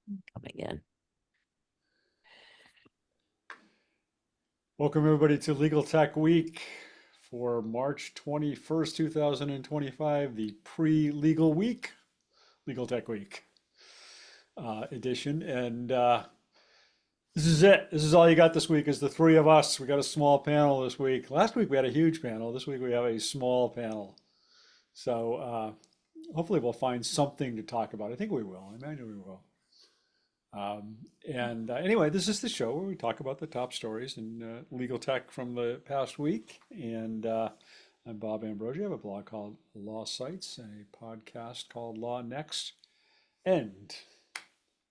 coming in. Welcome everybody to Legal Tech Week for March 21st, 2025, the pre-legal week, Legal Tech Week edition. And this is it. This is all you got this week is the three of us. We got a small panel this week. Last week we had a huge panel. This week we have a small panel. So hopefully we'll find something to talk about. I think we will. I imagine we will. Anyway, this is the show where we talk about the top stories in legal tech from the past week. And I'm Bob Ambrogi. I have a blog called Law Sites and a podcast called Law Next. And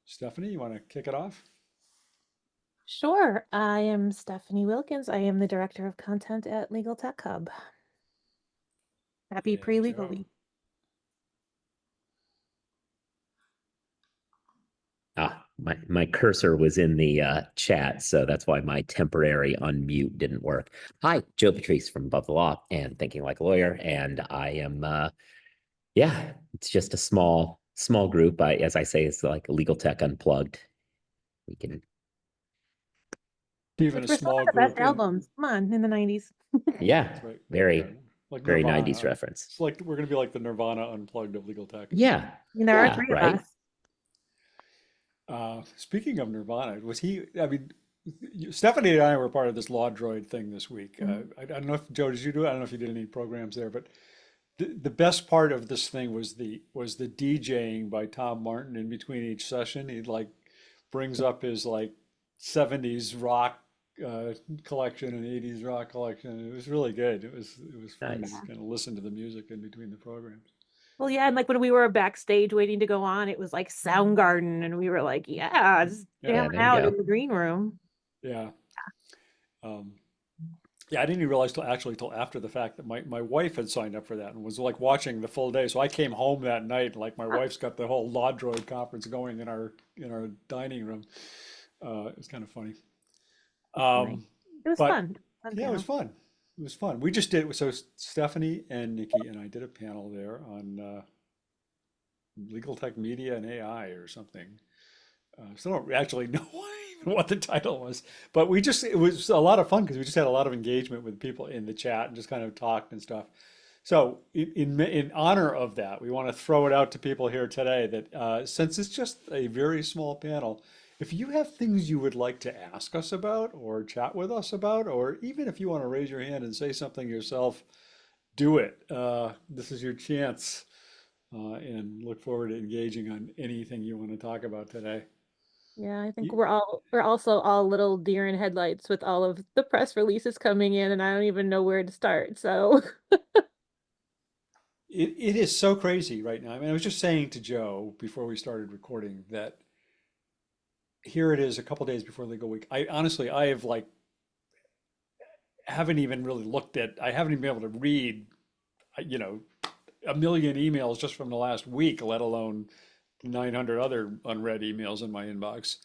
Stephanie, you want to kick it off? Sure. I am Stephanie Wilkins. I am the Director of Content at Legal Tech Hub. Happy And pre-legal Joe. week. My cursor was in the chat, so that's why my temporary unmute didn't work. Hi, Joe Patrice from Above the Law and Thinking Like a Lawyer, and I am, it's just a small group. As I say, it's like Legal Tech Unplugged. We can. Even a We're small some of the group best albums. Come on, in the 90s. Yeah, That's right. very, Yeah, like very Nirvana. 90s reference. It's like we're going to be like the Nirvana Unplugged of legal tech. Yeah, There are yeah, three right? of us. Speaking of Nirvana, was he? I mean, Stephanie and I were part of this Law Droid thing this week. I don't know if Joe, did you do it? I don't know if you did any programs there, but the best part of this thing was the DJing by Tom Martin in between each session. He like brings up his like 70s rock collection and 80s rock collection. It was really good. It was fun Nice. to kind of listen to the music in between the programs. Well, yeah, and like when we were backstage waiting to go on, it was like Soundgarden, and we were like, yeah, just Yeah, Yeah, jamming there you out go. in the green room. yeah. Yeah, I didn't even realize till after the fact that my wife had signed up for that and was like watching the full day. So I came home that night, and like my wife's got the whole Law Droid conference going in our dining room. It was kind of funny. Nice. It was But fun. Fun yeah, it was panel. fun. It was fun. We just did so Stephanie and Nikki and I did a panel there on legal tech media and AI or something. Still don't actually know even what the title was, but it was a lot of fun because we just had a lot of engagement with people in the chat and just kind of talked and stuff. So in honor of that, we want to throw it out to people here today that since it's just a very small panel, if you have things you would like to ask us about or chat with us about, or even if you want to raise your hand and say something yourself, do it. This is your chance, and look forward to engaging on anything you want to talk about today. Yeah, I think You- we're also all little deer in headlights with all of the press releases coming in, and I don't even know where to start. So it is so crazy right now. I mean, I was just saying to Joe before we started recording that here it is a couple days before legal week. I honestly, I have like haven't even really looked at, I haven't even been able to read, you know, a million emails just from the last week, let alone 900 other unread emails in my inbox.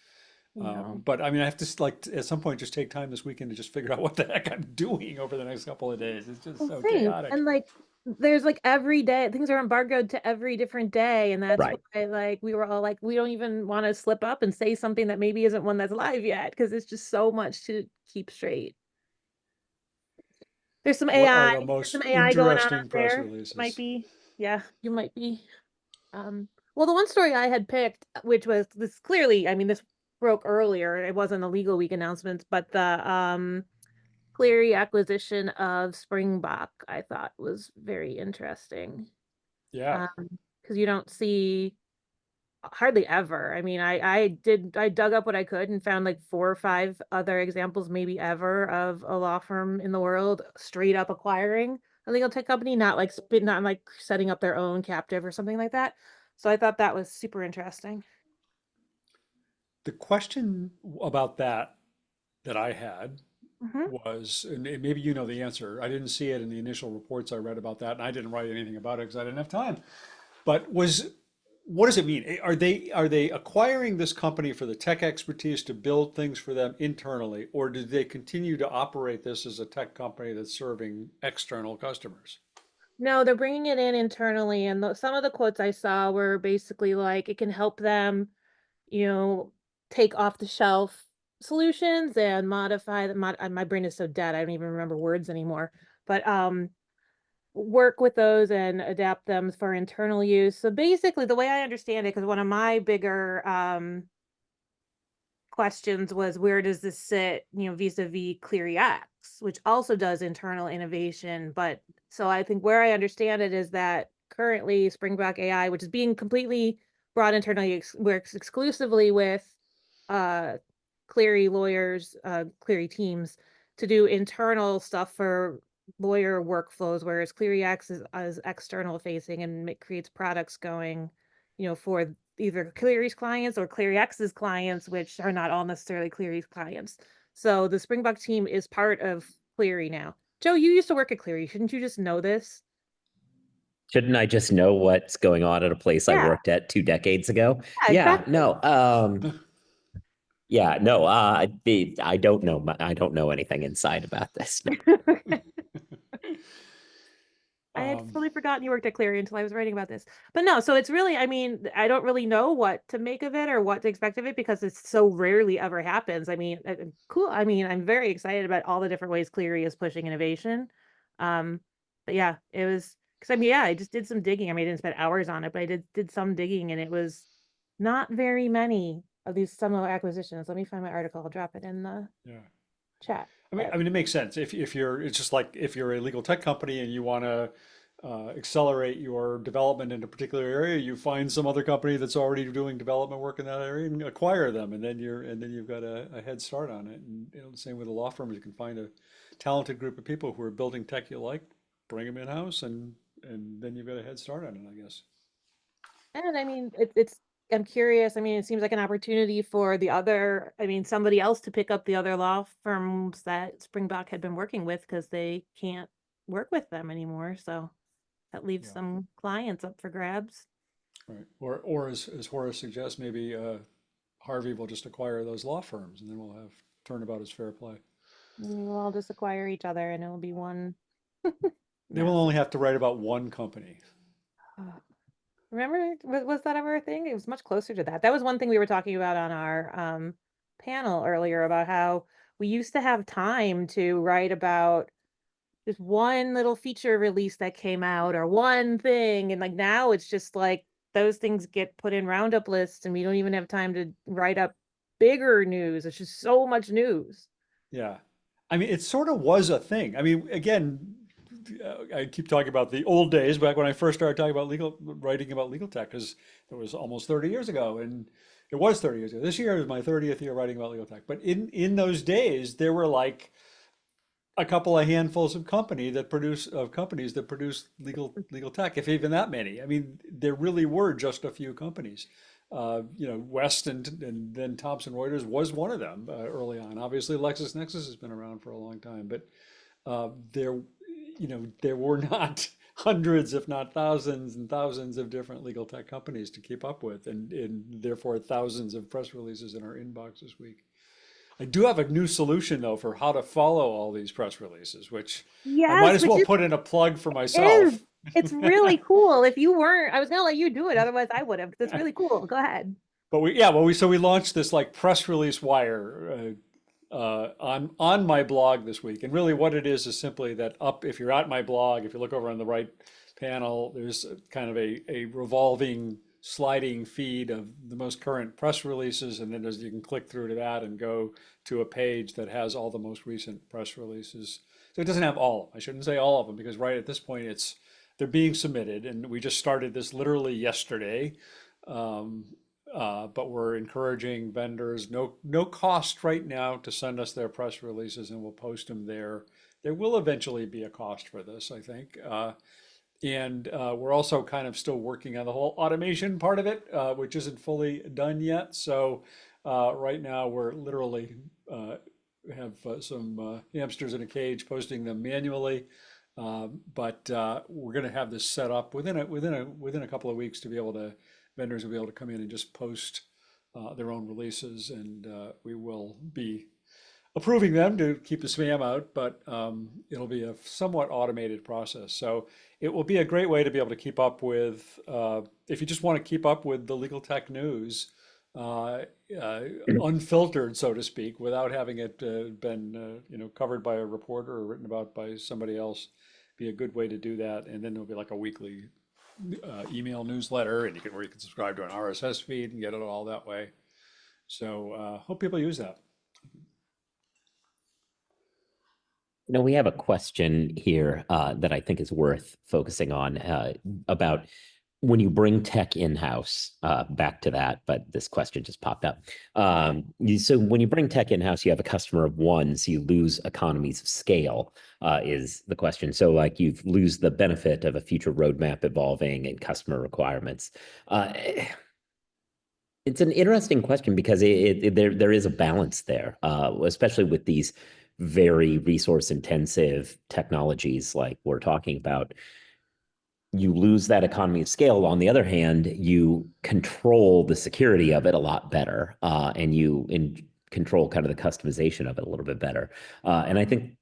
no. But I mean, I have to like at some point just take time this weekend to just figure out what the heck I'm doing over the next couple of days. It's just Well, so same. chaotic. And like there's like every day things are embargoed to every different day, and that's Right. why like we were all like we don't even want to slip up and say something that maybe isn't one that's live yet because it's just so much to keep straight. There's some What are AI, the there's most some AI going on interesting out press there. Might releases? be, yeah, you might be. Well, the one story I had picked, which was this clearly, I mean, this broke earlier. It wasn't a legal week announcement, but the Cleary acquisition of Springbok, I thought was very interesting. Yeah. Because you don't see hardly ever. I mean, I dug up what I could and found like 4 or 5 other examples, maybe ever, of a law firm in the world straight up acquiring a legal tech company, not like setting up their own captive or something like that. So I thought that was super interesting. The question about that I had Hmm. was, and maybe you know the answer. I didn't see it in the initial reports I read about that, and I didn't write anything about it because I didn't have time. But what does it mean? Are they acquiring this company for the tech expertise to build things for them internally, or do they continue to operate this as a tech company that's serving external customers? No, they're bringing it in internally, and some of the quotes I saw were basically like it can help them take off the shelf solutions and modify the my brain is so dead, I don't even remember words anymore. But work with those and adapt them for internal use. So basically, the way I understand it, because one of my bigger questions was where does this sit, vis-a-vis Cleary X, which also does internal innovation. But so I think where I understand it is that currently Springbok AI, which is being completely brought internally, works exclusively with uh, Cleary lawyers, Cleary teams to do internal stuff for lawyer workflows, whereas Cleary X is external facing and it creates products going, for either Cleary's clients or Cleary X's clients, which are not all necessarily Cleary's clients. So the Springbok team is part of Cleary now. Joe, you used to work at Cleary. Shouldn't you just know this? Shouldn't I just know what's going on at a place I Yeah, worked at 2 decades ago? yeah, Yeah, exactly. no, yeah, no, I don't know, I don't know anything inside about this. I had Um, totally forgotten you worked at Cleary until I was writing about this. But no, so it's really, I mean, I don't really know what to make of it or what to expect of it because it's so rarely ever happens. I mean, cool. I mean, I'm very excited about all the different ways Cleary is pushing innovation. Um, but yeah, it was because I mean, yeah, I just did some digging. I mean, I didn't spend hours on it, but I did some digging, and it was not very many of these similar acquisitions. Let me find my article. I'll drop it in the yeah. chat. But I mean, it makes sense. If you're, it's just like if you're a legal tech company and you want to accelerate your development in a particular area, you find some other company that's already doing development work in that area and acquire them, and then you've got a head start on it. And the same with the law firms, you can find a talented group of people who are building tech you like, bring them in house, and then you've got a head start on it, I guess. And I mean, it's I'm curious. I mean, it seems like an opportunity for the other, I mean, somebody else to pick up the other law firms that Springbok had been working with because they can't work with them anymore. So that leaves Yeah, some clients up for grabs. right. Or as Horace suggests, maybe Harvey will just acquire those law firms, and then we'll have turnabout as fair play. We will all just acquire each other and it'll be one They will mess. only have to write about one company. Remember, was that ever a thing? It was much closer to that. That was one thing we were talking about on our panel earlier about how we used to have time to write about just one little feature release that came out or one thing. And like now it's just like those things get put in roundup lists and we don't even have time to write up bigger news. It's just so much news. Yeah. I mean, it sort of was a thing. I mean, again, I keep talking about the old days back when I first started talking about writing about legal tech, because it was almost 30 years ago. And it was 30 years ago. This year is my 30th year writing about legal tech. But in those days, there were like a couple of handfuls of companies that produce legal tech, if even that many. I mean, there really were just a few companies. West and then Thomson Reuters was one of them early on. Obviously, LexisNexis has been around for a long time, but there were not hundreds, if not thousands and thousands of different legal tech companies to keep up with, and therefore thousands of press releases in our inbox this week. I do have a new solution though for how to follow all these press releases, which I might Yes, as which well is put in a plug for is myself. it's really cool. If you weren't, I was gonna let you do it, otherwise I would have. That's really cool. Go ahead. But we launched this like press release wire on my blog this week, and really what it is simply that up if you're at my blog, if you look over on the right panel, there's kind of a revolving sliding feed of the most current press releases, and then you can click through to that and go to a page that has all the most recent press releases. So it doesn't have all of them. I shouldn't say all of them because right at this point they're being submitted, and we just started this literally yesterday. Um, but we're encouraging vendors, no cost right now to send us their press releases, and we'll post them there. There will eventually be a cost for this, I think. And we're also kind of still working on the whole automation part of it, which isn't fully done yet. So right now we're literally have some hamsters in a cage posting them manually. But we're going to have this set up within a couple of weeks to be able to vendors will be able to come in and just post their own releases, and we will be approving them to keep the spam out, but it'll be a somewhat automated process. So it will be a great way to be able to keep up with, if you just want to keep up with the legal tech news, unfiltered, so to speak, without having it been covered by a reporter or written about by somebody else, be a good way to do that. And then there'll be like a weekly email newsletter, and where you can subscribe to an RSS feed and get it all that way. So hope people use that. We have a question here that I think is worth focusing on about when you bring tech in-house, back to that, but this question just popped up. So when you bring tech in-house, you have a customer of one, so you lose economies of scale, is the question. So like you lose the benefit of a future roadmap evolving and customer requirements. It's an interesting question because there is a balance there, especially with these very resource intensive technologies like we're talking about. You lose that economy of scale. On the other hand, you control the security of it a lot better, and you control kind of the customization of it a little bit better. And I think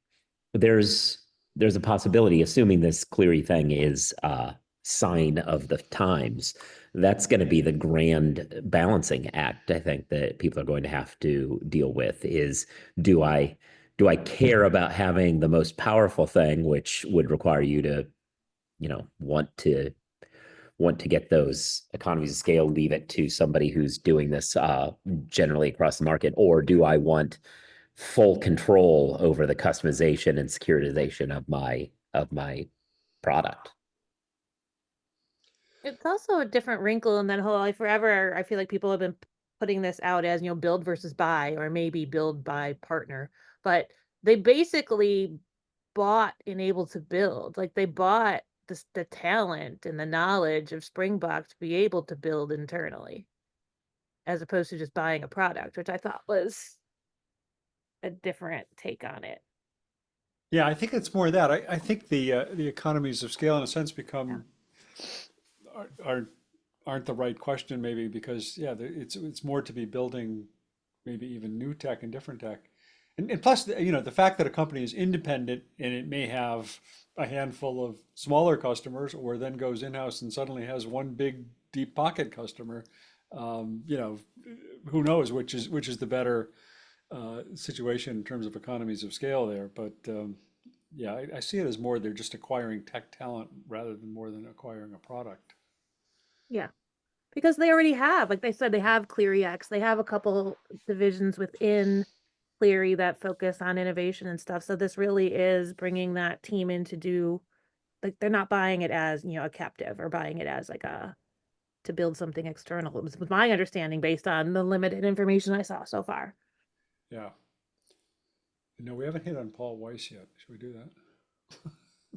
there's a possibility, assuming this Cleary thing is a sign of the times, that's going to be the grand balancing act, I think, that people are going to have to deal with is, do I care about having the most powerful thing, which would require you to, want to get those economies of scale, leave it to somebody who's doing this generally across the market, or do I want full control over the customization and securitization of my product? It's also a different wrinkle in that whole, like forever, I feel like people have been putting this out as, build versus buy, or maybe build by partner. But they basically bought and able to build. Like they bought the talent and the knowledge of Springbok to be able to build internally, as opposed to just buying a product, which I thought was a different take on it. Yeah, I think it's more that. I think the economies of scale, in a sense, are aren't the right question, maybe, because it's more to be building maybe even new tech and different tech, and plus the fact that a company is independent and it may have a handful of smaller customers, or then goes in-house and suddenly has one big deep pocket customer. Who knows which is the better situation in terms of economies of scale there, but. Yeah, I see it as more they're just acquiring tech talent rather than more than acquiring a product. Yeah. Because they already have, like they said, they have Cleary X. They have a couple divisions within Cleary that focus on innovation and stuff. So this really is bringing that team in to do, like they're not buying it as, a captive, or buying it as like to build something external. It was my understanding based on the limited information I saw so far. Yeah. No, we haven't hit on Paul Weiss yet. Should we do that?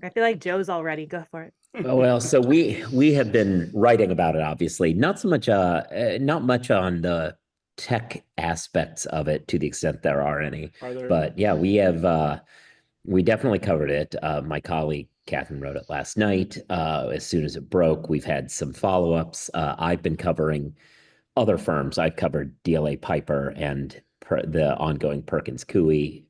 I feel like Joe's already. Go for it. Oh, well, so we have been writing about it, obviously. Not so much not much on the tech aspects of it, to the extent there are any. Are there But any? yeah, we definitely covered it. My colleague Catherine wrote it last night. As soon as it broke, we've had some follow-ups. I've been covering other firms. I've covered DLA Piper and the ongoing Perkins Coie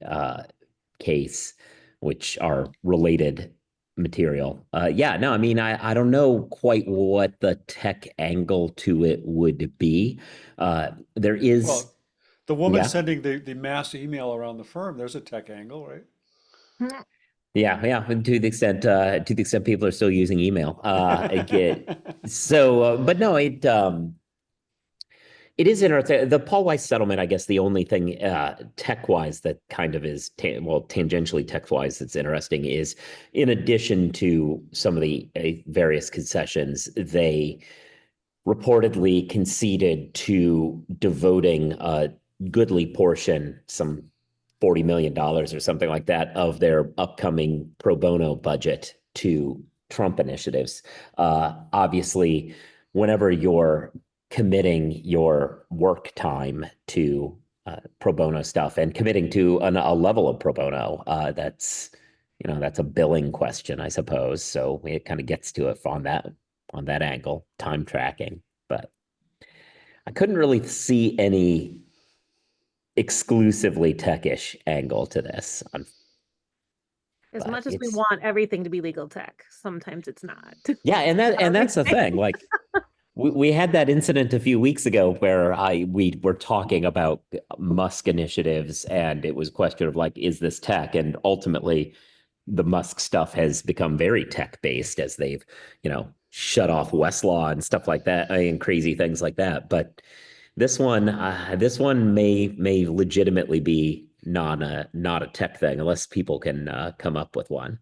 case, which are related material. Yeah, no, I mean, I don't know quite what the tech angle to it would be. There is, Well, the woman yeah, sending the mass email around the firm, there's a tech angle, right? yeah, and to the extent people are still using email. But no, it is interesting. The Paul Weiss settlement, I guess, the only thing tech-wise that kind of is, tangentially tech-wise that's interesting is, in addition to some of the various concessions, they reportedly conceded to devoting a goodly portion, some $40 million or something like that, of their upcoming pro bono budget to Trump initiatives. Obviously, whenever you're committing your work time to pro bono stuff and committing to a level of pro bono, that's a billing question, I suppose. So it kind of gets to it on that angle, time tracking. But I couldn't really see any exclusively techish angle to this. As But much as we it's, want everything to be legal tech, sometimes it's not. yeah, and that's the thing. Like We had that incident a few weeks ago where we were talking about Musk initiatives, and it was a question of like, is this tech? And ultimately, the Musk stuff has become very tech based as they've, shut off Westlaw and stuff like that, and crazy things like that. But this one may legitimately be not a tech thing unless people can come up with one.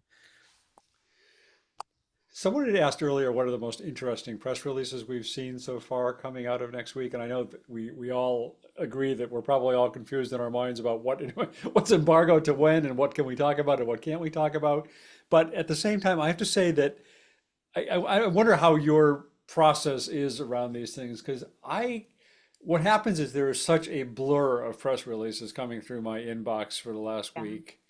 Someone had asked earlier, what are the most interesting press releases we've seen so far coming out of next week? And I know that we all agree that we're probably all confused in our minds about what's embargoed to when and what can we talk about and what can't we talk about. But at the same time, I have to say that I wonder how your process is around these things, because what happens is there is such a blur of press releases coming through my inbox for the last Yeah. week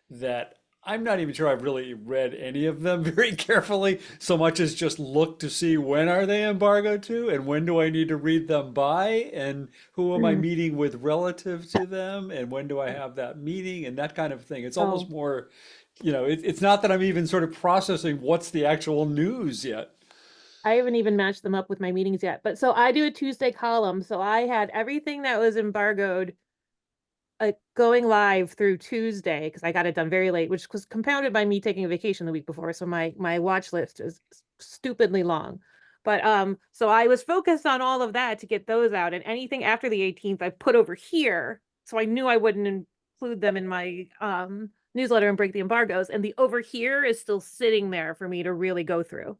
that I'm not even sure I've really read any of them very carefully, so much as just look to see when are they embargoed to and when do I need to read them by and who am I Mm. meeting with relative to them and when do I have that meeting and that kind of thing. It's almost Oh, more, it's not that I'm even sort of processing what's the actual news yet. I haven't even matched them up with my meetings yet. But so I do a Tuesday column. So I had everything that was embargoed going live through Tuesday because I got it done very late, which was compounded by me taking a vacation the week before. So my watch list is stupidly long. But so I was focused on all of that to get those out, and anything after the 18th I put over here. So I knew I wouldn't include them in my newsletter and break the embargoes. And the over here is still sitting there for me to really go through.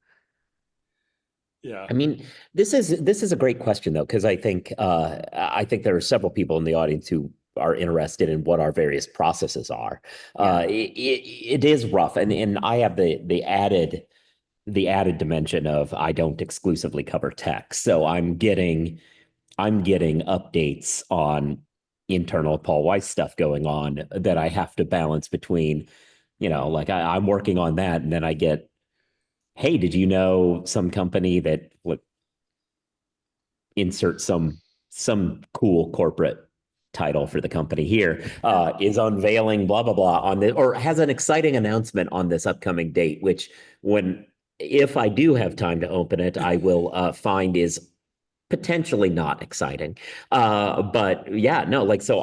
Yeah. I mean, this is a great question though, because I think there are several people in the audience who are interested in what our various processes are. Yeah. It is rough, and I have the added dimension of I don't exclusively cover tech, so I'm getting updates on internal Paul Weiss stuff going on that I have to balance between, like I'm working on that, and then I get, hey, did you know some company that would insert some cool corporate title for the company here is unveiling blah blah blah on the or has an exciting announcement on this upcoming date, which when if I do have time to open it, I will find is potentially not exciting. But yeah, no, like so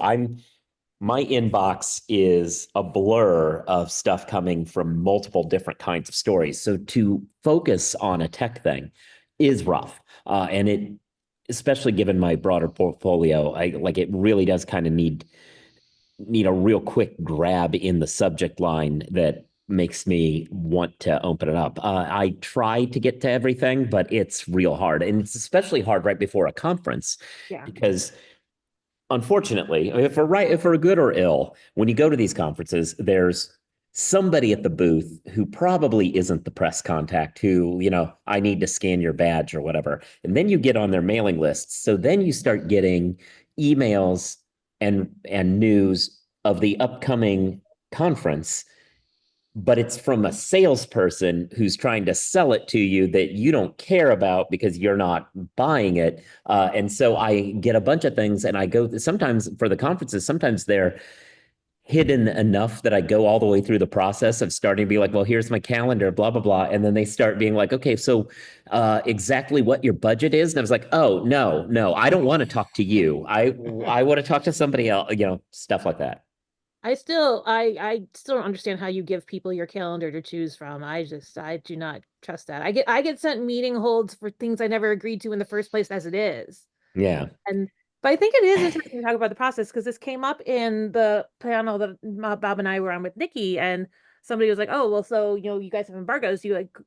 my inbox is a blur of stuff coming from multiple different kinds of stories. So to focus on a tech thing is rough. And it, especially given my broader portfolio, it really does kind of need a real quick grab in the subject line that makes me want to open it up. I try to get to everything, but it's real hard. And it's especially hard right before a conference Yeah. because unfortunately, if we're good or ill, when you go to these conferences, there's somebody at the booth who probably isn't the press contact who, I need to scan your badge or whatever. And then you get on their mailing lists. So then you start getting emails and news of the upcoming conference, but it's from a salesperson who's trying to sell it to you that you don't care about because you're not buying it. And so I get a bunch of things and I go sometimes for the conferences, sometimes they're hidden enough that I go all the way through the process of starting to be like, well, here's my calendar, blah, blah, blah. And then they start being like, okay, so exactly what your budget is. And I was like, oh, no, I don't want to talk to you. I want to talk to somebody else, stuff like that. I still don't understand how you give people your calendar to choose from. I do not trust that. I get sent meeting holds for things I never agreed to in the first place as it is. Yeah. And but I think it is interesting to talk about the process because this came up in the panel that Bob and I were on with Nikki, and somebody was like, "Oh, well, so you guys have embargoes. You like?"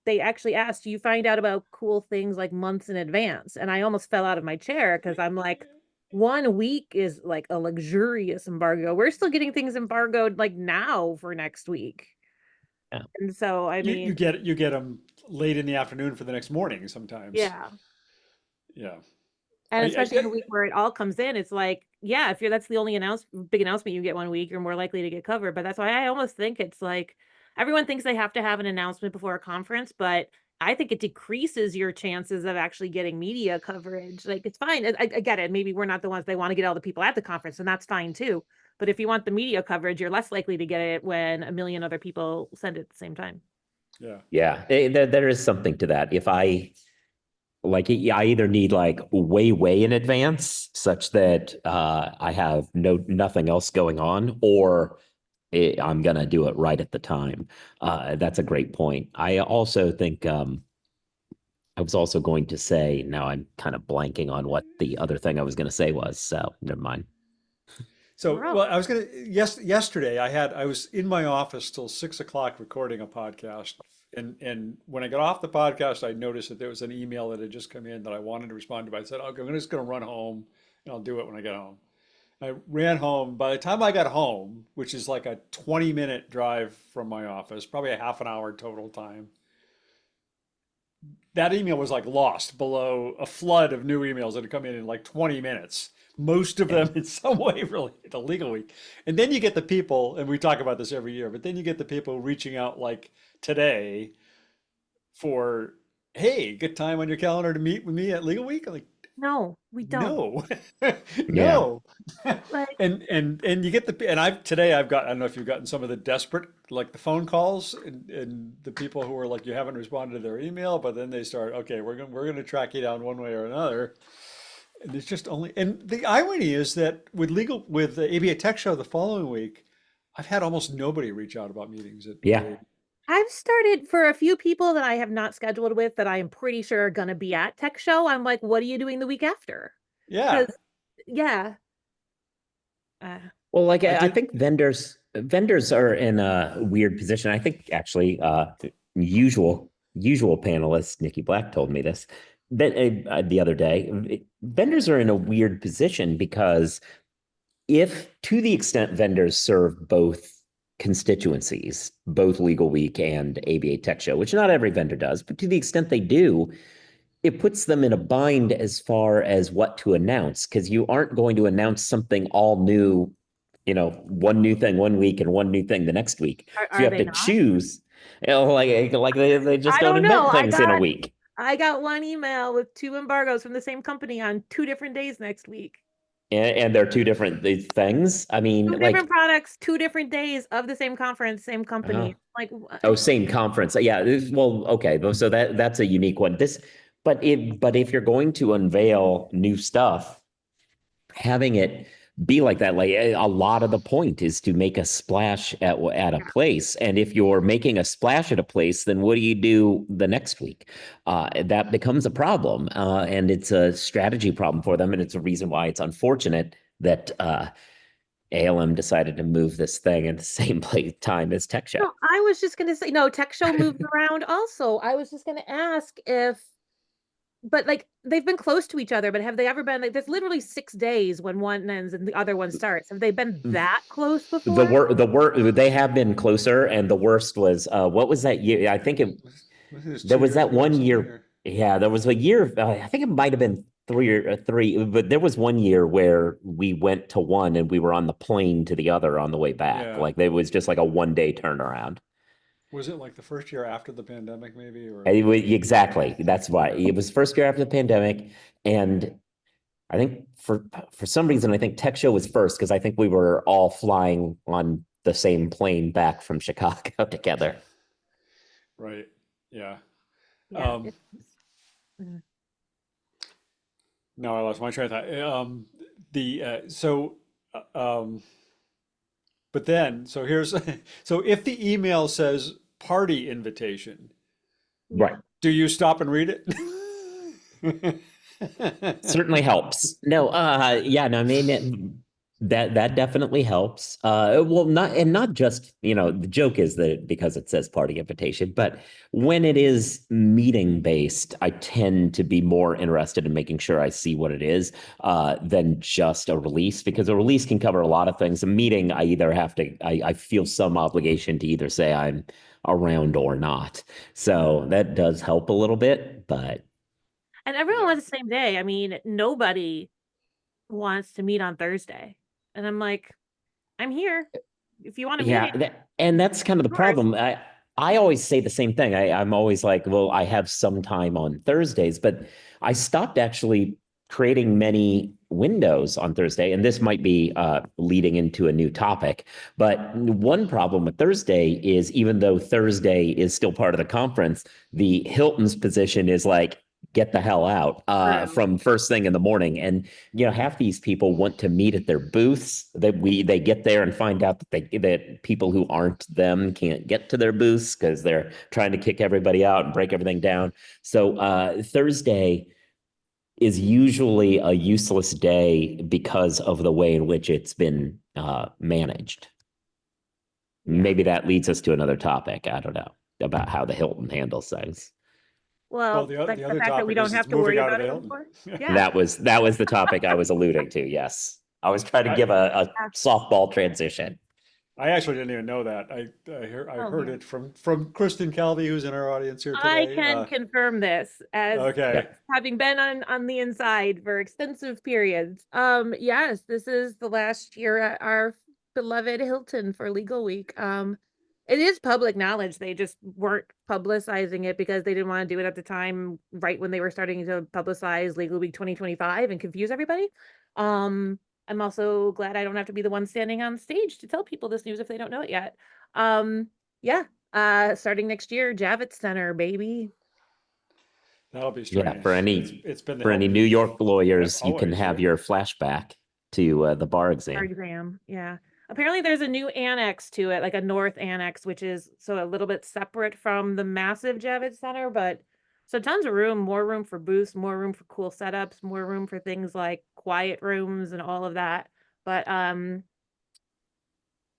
They actually asked, "Do you find out about cool things like months in advance?" And I almost fell out of my chair because I'm like, 1 week is like a luxurious embargo. We're still getting things embargoed like now for next week, Yeah. and so I You mean, get them late in the afternoon for the next morning sometimes. yeah. Yeah. And especially in a I week where it all comes in, it's like, yeah, if that's the only big announcement you get 1 week, you're more likely to get covered. But that's why I almost think it's like everyone thinks they have to have an announcement before a conference, but I think it decreases your chances of actually getting media coverage. Like it's fine. I get it. Maybe we're not the ones they want to get all the people at the conference, and that's fine too. But if you want the media coverage, you're less likely to get it when a million other people send it at the same time. yeah. Yeah, there is something to that. If I like I either need like way in advance such that I have nothing else going on, or I'm gonna do it right at the time. That's a great point. I also think I was also going to say, now I'm kind of blanking on what the other thing I was going to say was, so never mind. So, We're all well, I was gonna, yesterday I was in my office till 6 o'clock recording a podcast. And when I got off the podcast, I noticed that there was an email that had just come in that I wanted to respond to. But I said, okay, I'm just gonna run home and I'll do it when I get home. I ran home. By the time I got home, which is like a 20-minute drive from my office, probably a half an hour total time, that email was like lost below a flood of new emails that had come in like 20 minutes. Most of them in some way related to Legal Week. And then you get the people, and we talk about this every year, but then you get the people reaching out like today for, hey, good time on your calendar to meet with me at Legal Week. I'm like, no, we don't. no, Yeah. no. Like, And you get the, and I've got, I don't know if you've gotten some of the desperate, like the phone calls and the people who are like, you haven't responded to their email, but then they start, okay, we're gonna track you down one way or another. And it's just only, and the irony is that with the ABA Tech Show the following week, I've had almost nobody reach out about meetings at Yeah. ABA. I've started for a few people that I have not scheduled with that I am pretty sure are going to be at Tech Show. I'm like, what are you doing the week after? Yeah, Because, yeah. Well, like I I did. think vendors are in a weird position. I think actually usual panelist Nikki Black told me this the other day. Vendors are in a weird position because if to the extent vendors serve both constituencies, both Legal Week and ABA Tech Show, which not every vendor does, but to the extent they do, it puts them in a bind as far as what to announce, because you aren't going to announce something all new, one new thing one week and one new thing the next week. So you Are have they to not? choose, like they just I don't don't know. invent things in a week. I got one email with 2 embargoes from the same company on 2 different days next week. And they're two different things. I mean, 2 different products, 2 different days of the same conference, same uh, company. Like, same conference. Yeah. Well, okay. So that's a unique one. But if you're going to unveil new stuff, having it be like that, like a lot of the point is to make a splash at a place. And if you're making a splash at a place, then what do you do the next week? That becomes a problem. And it's a strategy problem for them. And it's a reason why it's unfortunate that ALM decided to move this thing at the same time as Tech Show. no, I was just going to say, no, Tech Show moved around also. I was just going to ask but like they've been close to each other, but have they ever been like, there's literally 6 days when one ends and the other one starts. Have they been that close before? They have been closer, and the worst was what was that year? I think there was that 1 year. Yeah, there was a year. I think it might have been three, but there was 1 year where we went to one and we were on the plane to the other on the way back. Yeah. Like it was just like a 1 day turnaround. Was it like the first year after the pandemic, maybe? Or Exactly. That's why it was first year after the pandemic, and I think for some reason I think Tech Show was first because I think we were all flying on the same plane back from Chicago together. right? Yeah. Yeah. No, I lost my train of thought. But then, so here's, so if the email says party invitation, Right. do you stop and read it? Certainly helps. No, yeah, no, I mean that definitely helps. Well, not just, the joke is that because it says party invitation, but when it is meeting based, I tend to be more interested in making sure I see what it is than just a release, because a release can cover a lot of things. A meeting, I either have to, I feel some obligation to either say I'm around or not. So that does help a little bit, but And everyone wants the same day. I mean, nobody wants to meet on Thursday. And I'm like, I'm here. If you want to meet. And that's kind of the problem. I always say the same thing. I'm always like, well, I have some time on Thursdays, but I stopped actually creating many windows on Thursday. And this might be leading into a new topic. But one problem with Thursday is, even though Thursday is still part of the conference, the Hilton's position is like, get the hell out True. from first thing in the morning. And half these people want to meet at their booths. They get there and find out that people who aren't them can't get to their booths because they're trying to kick everybody out and break everything down. So Thursday is usually a useless day because of the way in which it's been managed. Maybe that leads us to another topic. I don't know about how the Hilton handles things. Well, the the other fact that we topic is don't it's have to moving worry out of about the it Hilton. anymore. Yeah. Yeah. That was the topic I was alluding to. Yes, I was trying to I, give a softball transition. I actually didn't even know that. I Oh, heard yeah. it from Kristen Calvi, who's in our audience here I today. can confirm this as Okay. having been on the inside for extensive periods. Yes, this is the last year at our beloved Hilton for Legal Week. It is public knowledge. They just weren't publicizing it because they didn't want to do it at the time, right when they were starting to publicize Legal Week 2025 and confuse everybody. I'm also glad I don't have to be the one standing on stage to tell people this news if they don't know it yet. Yeah, starting next year, Javits Center, baby. That'll be Yeah, strange. It's been the for any Hilton New York lawyers, you can always, have right? your flashback to the bar Our exam. exam, yeah. Apparently there's a new annex to it, like a north annex, which is so a little bit separate from the massive Javits Center, but so tons of room, more room for booths, more room for cool setups, more room for things like quiet rooms and all of that. But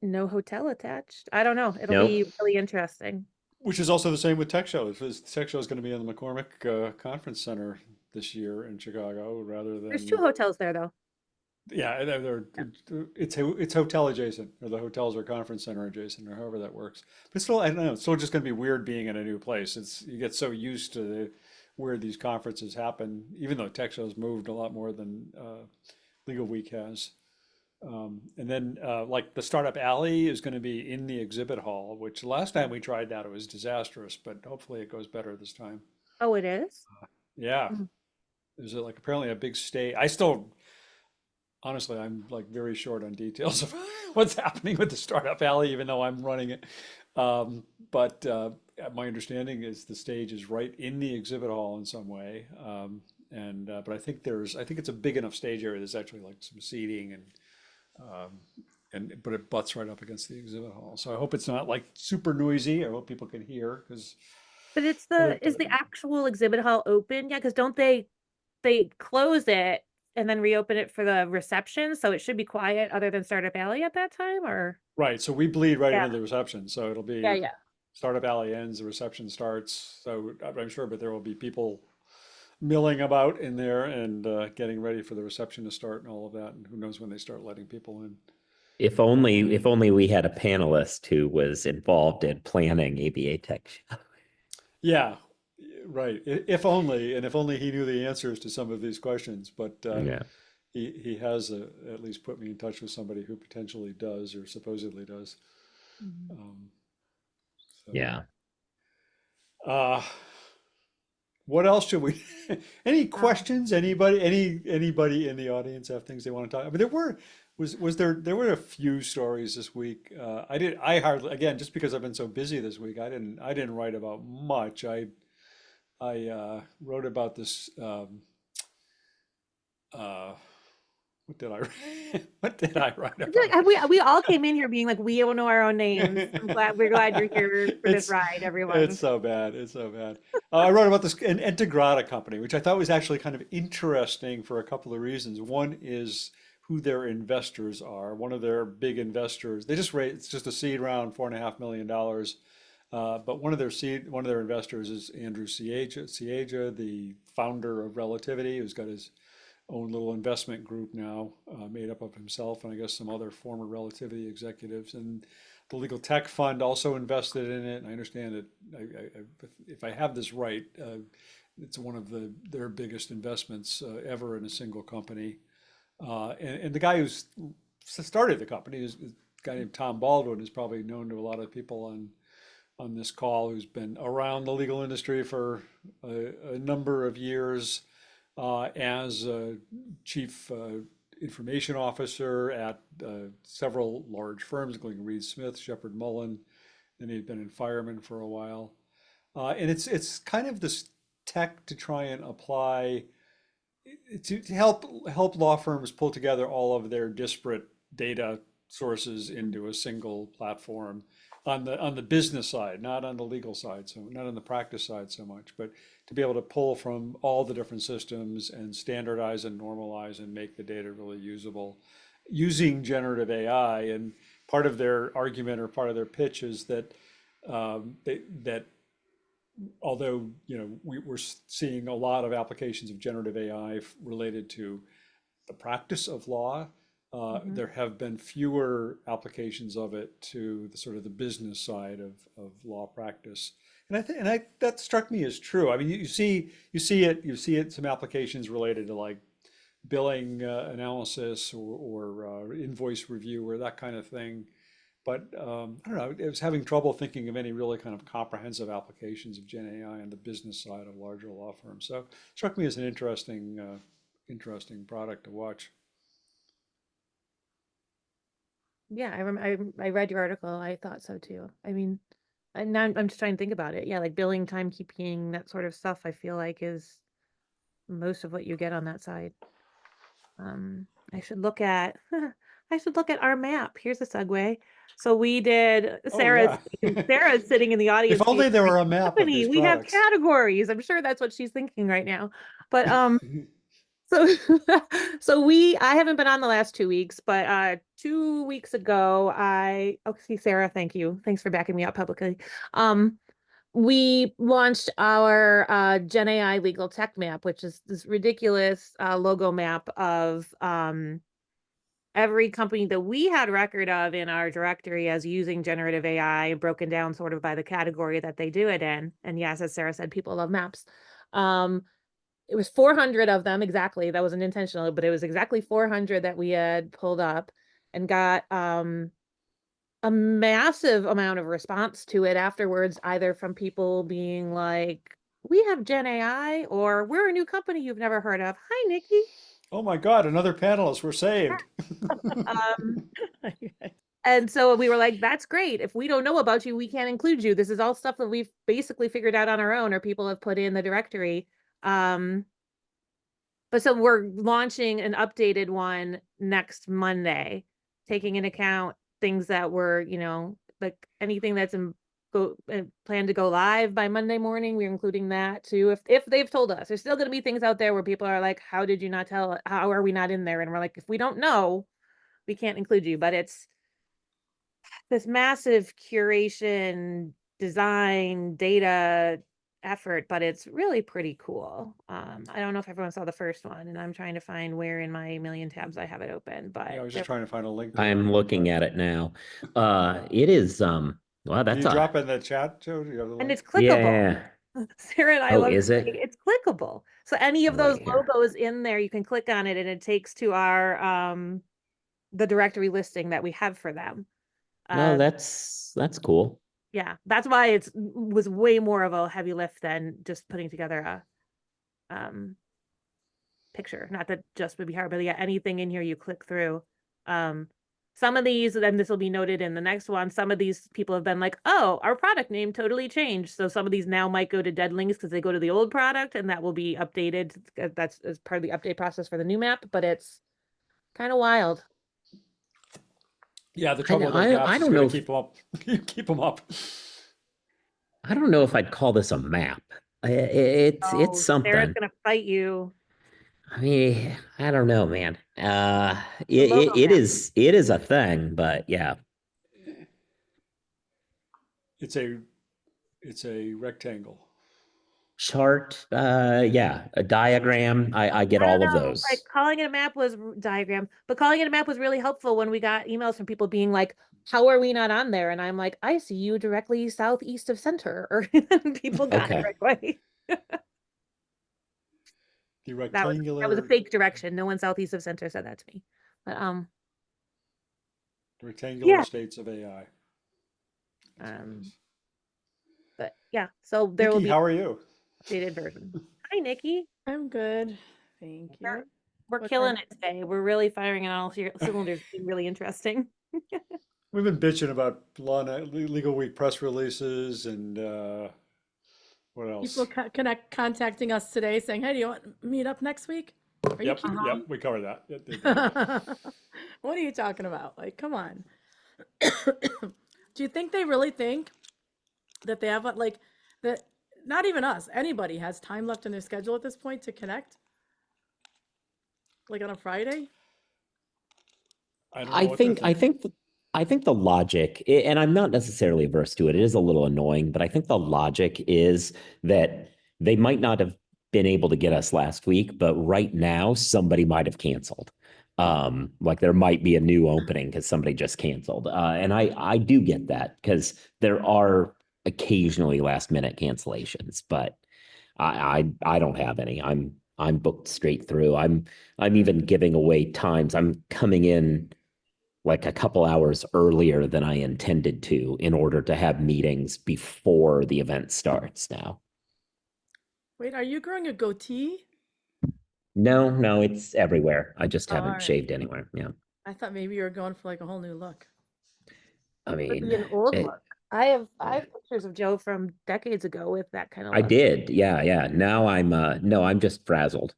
no hotel attached. I don't know. It'll Nope. be really interesting. Which is also the same with Tech Show. Tech Show is going to be in the McCormick Conference Center this year in Chicago, rather There's 2 than hotels there though. yeah, it's hotel adjacent, or the hotels are conference center adjacent, or however that works. But still, I don't know. It's still just going to be weird being in a new place. You get so used to where these conferences happen, even though Tech Show's moved a lot more than Legal Week has. And then like the Startup Alley is going to be in the exhibit hall, which last time we tried that, it was disastrous, but hopefully it goes better this time. Oh, it is? Yeah, Mm. there's like apparently a big stage. I still, honestly, I'm like very short on details of what's happening with the Startup Alley, even though I'm running it. But my understanding is the stage is right in the exhibit hall in some way. And but I think it's a big enough stage area. There's actually like some seating um, but it butts right up against the exhibit hall. So I hope it's not like super noisy. I hope people can hear because But other. is the actual exhibit hall open? Yeah, because don't they close it and then reopen it for the reception, so it should be quiet other than Startup Alley at that time, or Right, so we bleed right yeah, into the reception. So it'll yeah, be yeah. Startup Alley ends, the reception starts. So I'm sure, but there will be people milling about in there and getting ready for the reception to start and all of that. And who knows when they start letting people in. If only we had a panelist who was involved in planning ABA Tech. Yeah, right. If only, and if only he knew the answers to some of these questions. But Yeah. he has at least put me in touch with somebody who potentially does or supposedly does. Mhm. Um, so, Yeah. uh, what else should we? Any Um, questions? Anybody in the audience have things they want to talk? I mean, there were a few stories this week. I hardly, again, just because I've been so busy this week, I didn't write about much. I wrote about this. Uh, what did I what did I write I feel about? like we all came in here being like, we don't know our own names. We're glad you're here for this It's ride, it's everyone. so bad. It's so bad. I wrote about this an Entegrata company, which I thought was actually kind of interesting for a couple of reasons. One is who their investors are. One of their big investors, they just raised, it's just a seed round, $4.5 million. But one of their investors is Andrew Siega, the founder of Relativity, who's got his own little investment group now, made up of himself and I guess some other former Relativity executives. And the Legal Tech Fund also invested in it. And I understand that if I have this right, it's one of their biggest investments ever in a single company. And the guy who's started the company is a guy named Tom Baldwin, is probably known to a lot of people on this call, who's been around the legal industry for a number of years as a chief information officer at several large firms, including Reed Smith, Shepherd Mullen, and he'd been in firemen for a while. And it's kind of this tech to try and apply to help law firms pull together all of their disparate data sources into a single platform on the business side, not on the legal side, so not on the practice side so much, but to be able to pull from all the different systems and standardize and normalize and make the data really usable using generative AI. And part of their argument or part of their pitch is that that although we're seeing a lot of applications of generative AI related to the practice of law, there have been fewer applications of it to the sort of the business side of law practice. And that struck me as true. I mean, you see it some applications related to like billing analysis or invoice review or that kind of thing. But I don't know, I was having trouble thinking of any really kind of comprehensive applications of Gen AI on the business side of larger law firms. So it struck me as an interesting product to watch. Yeah, I read your article. I thought so too. I mean, and now I'm just trying to think about it. Yeah, like billing, timekeeping, that sort of stuff, I feel like is most of what you get on that side. I should look at I should look at our map. Here's a segue. So we did Oh yeah. Sarah's sitting in the audience If being only there like, were a map of Stephanie, these we have products. categories. I'm sure that's what she's thinking right now. But so I haven't been on the last 2 weeks, but 2 weeks ago see Sarah, thank you. Thanks for backing me up publicly. We launched our Gen AI legal tech map, which is this ridiculous logo map of every company that we had record of in our directory as using generative AI, broken down sort of by the category that they do it in. And yes, as Sarah said, people love maps. It was 400 of them exactly. That wasn't intentional, but it was exactly 400 that we had pulled up and got a massive amount of response to it afterwards, either from people being like, we have Gen AI, or we're a new company you've never heard of. Hi, Nikki. Oh my God, another panelist, we're saved. Um, and so we were like, that's great. If we don't know about you, we can't include you. This is all stuff that we've basically figured out on our own, or people have put in the directory. But so we're launching an updated one next Monday, taking into account things that were, like anything that's planned to go live by Monday morning. We're including that too. If they've told us, there's still going to be things out there where people are like, how did you not tell? How are we not in there? And we're like, if we don't know, we can't include you. But it's this massive curation, design, data effort, but it's really pretty cool. I don't know if everyone saw the first one, and I'm trying to find where in my million tabs I have it open, but Yeah, I was just trying to find a link to I'm looking at it now. It is well, Can that's you drop in the chat, Joe? Do you have the and link? it's clickable. yeah. Sarah and I Oh, love is saying it? it's clickable. So any of Oh, those wait here. logos in there, you can click on it and it takes to our the directory listing that we have for them. No, that's cool. Yeah, that's why it was way more of a heavy lift than just putting together a picture. Not that just would be hard, but yeah, anything in here you click through. Some of these, and this will be noted in the next one, some of these people have been like, oh, our product name totally changed. So some of these now might go to dead links because they go to the old product, and that will be updated. That's as part of the update process for the new map, but it's kind of wild. Yeah, the trouble with those maps I is don't going know to keep them up. Keep them up. I don't know if I'd call this a map. It's Oh, Sarah's something. gonna fight you. I mean, I don't know, man. The logo map. It is a thing, but yeah. It's a rectangle. Chart, yeah, a diagram. I get I don't all of know. Like those. calling it a map was diagram, but calling it a map was really helpful when we got emails from people being like, "How are we not on there?" And I'm like, "I see you directly southeast of center," or people got it Okay. right away. The That was a rectangular fake direction. No one southeast of center said that to me. But rectangular yeah. states of AI. That's what it Um, is. but yeah. So there will Nikki, be how are you? an updated version. Hi, Nikki. I'm good. Thank We're, you. we're What killing kind it today. We're really firing on all cylinders. It's been really interesting. We've been bitching about Legal Week press releases and What else? People contacting us today saying, "Hey, do you want to meet up next week?" Are you Yep, kidding yep, me? we covered that. Yeah, they did. What are you talking about? Like, come on. Do you think they really think that they have like that? Not even us. Anybody has time left in their schedule at this point to connect, like on a Friday? I don't know I what they're think I thinking. think th- I think the logic, and I'm not necessarily averse to it. It is a little annoying, but I think the logic is that they might not have been able to get us last week, but right now somebody might have canceled. Like there might be a new opening because somebody just canceled. And I do get that because there are occasionally last minute cancellations, but I don't have any. I'm booked straight through. I'm even giving away times. I'm coming in like a couple hours earlier than I intended to in order to have meetings before the event starts now. Wait, are you growing a goatee? No, it's everywhere. I just Oh, all haven't right. shaved anywhere. Yeah. I thought maybe you were going for like a whole new look. I Would mean, be an old it, look. I have pictures of Joe from decades ago with that kind of I look. did. Yeah. Now I'm no, I'm just frazzled.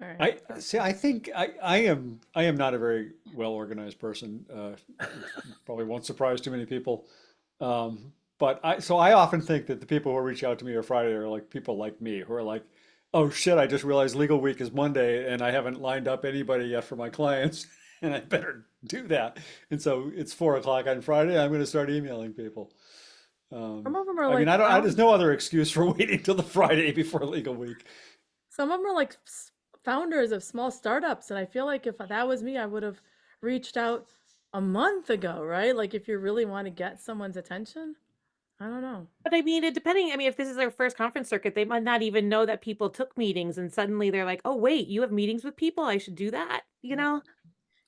All right. I see. I think I am not a very well organized person, which probably won't surprise too many people. But I often think that the people who reach out to me on Friday are like people like me who are like, oh shit, I just realized legal week is Monday and I haven't lined up anybody yet for my clients, and I better do that. And so it's 4 o'clock on Friday. I'm going to start emailing people. Some of them are I mean, like there's no other excuse for waiting till the Friday before legal week. some of them are like founders of small startups, and I feel like if that was me, I would have reached out a month ago, right? Like if you really want to get someone's attention, I don't know. But I mean, I mean, if this is their first conference circuit, they might not even know that people took meetings and suddenly they're like, oh, wait, you have meetings with people? I should do that, you know?